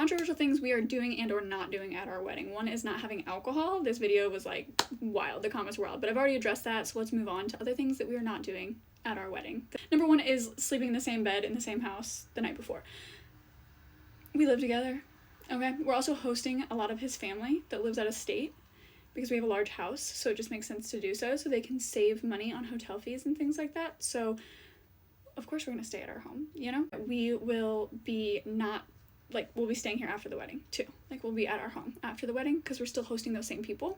controversial things we are doing and or not doing at our wedding. One is not having alcohol. This video was like wild, the comments were wild, but I've already addressed that, so let's move on to other things that we are not doing at our wedding. Number one is sleeping in the same bed in the same house the night before. We live together, okay? We're also hosting a lot of his family that lives out of state because we have a large house, so it just makes sense to do so they can save money on hotel fees and things like that. So of course we're gonna stay at our home, you know? We will be we'll be staying here after the wedding too. Like, we'll be at our home after the wedding because we're still hosting those same people.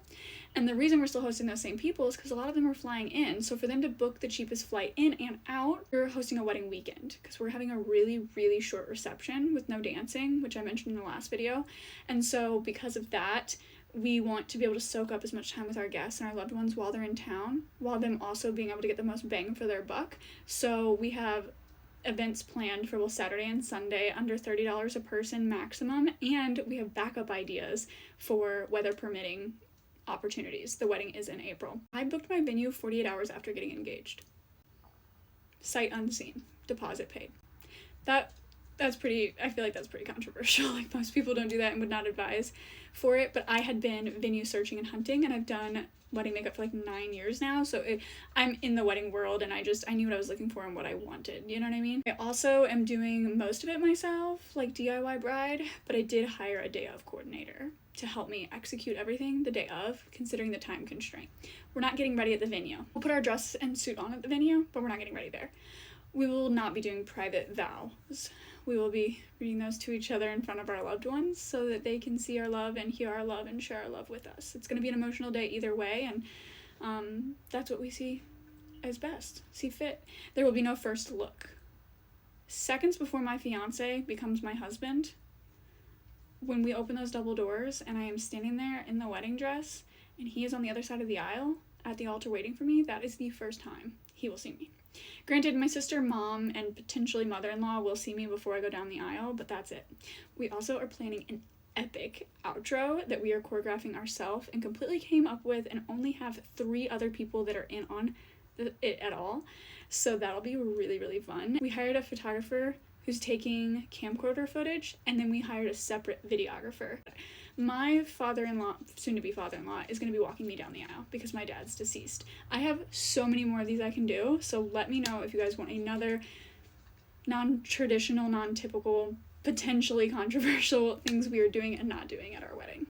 And the reason we're still hosting those same people is because a lot of them are flying in. So for them to book the cheapest flight in and out, we're hosting a wedding weekend because we're having a really, really short reception with no dancing, which I mentioned in the last video. And so because of that, we want to be able to soak up as much time with our guests and our loved ones while they're in town, while them also being able to get the most bang for their buck. So we have events planned for both Saturday and Sunday under $30 a person maximum, and we have backup ideas for weather permitting opportunities. The wedding is in April. I booked my venue 48 hours after getting engaged. Sight unseen, deposit paid. That's pretty, I feel like that's pretty controversial. Like, most people don't do that and would not advise for it, but I had been venue searching and hunting, and I've done wedding makeup for like 9 years now, so I'm in the wedding world, and I knew what I was looking for and what I wanted, you know what I mean? I also am doing most of it myself, like DIY bride, but I did hire a day of coordinator to help me execute everything the day of, considering the time constraint. We're not getting ready at the venue. We'll put our dress and suit on at the venue, but we're not getting ready there. We will not be doing private vows. We will be reading those to each other in front of our loved ones so that they can see our love and hear our love and share our love with us. It's going to be an emotional day either way, and that's what we see as best, see fit. There will be no first look. Seconds before my fiance becomes my husband, when we open those double doors and I am standing there in the wedding dress and he is on the other side of the aisle at the altar waiting for me, that is the first time he will see me. Granted, my sister, mom, and potentially mother-in-law will see me before I go down the aisle, but that's it. We also are planning an epic outro that we are choreographing ourselves and completely came up with, and only have 3 other people that are in on it at all. So that'll be really, really fun. We hired a photographer who's taking camcorder footage, and then we hired a separate videographer. My father-in-law, soon-to-be father-in-law, is going to be walking me down the aisle because my dad's deceased. I have so many more of these I can do, so let me know if you guys want another non-traditional, non-typical, potentially controversial things we are doing and not doing at our wedding.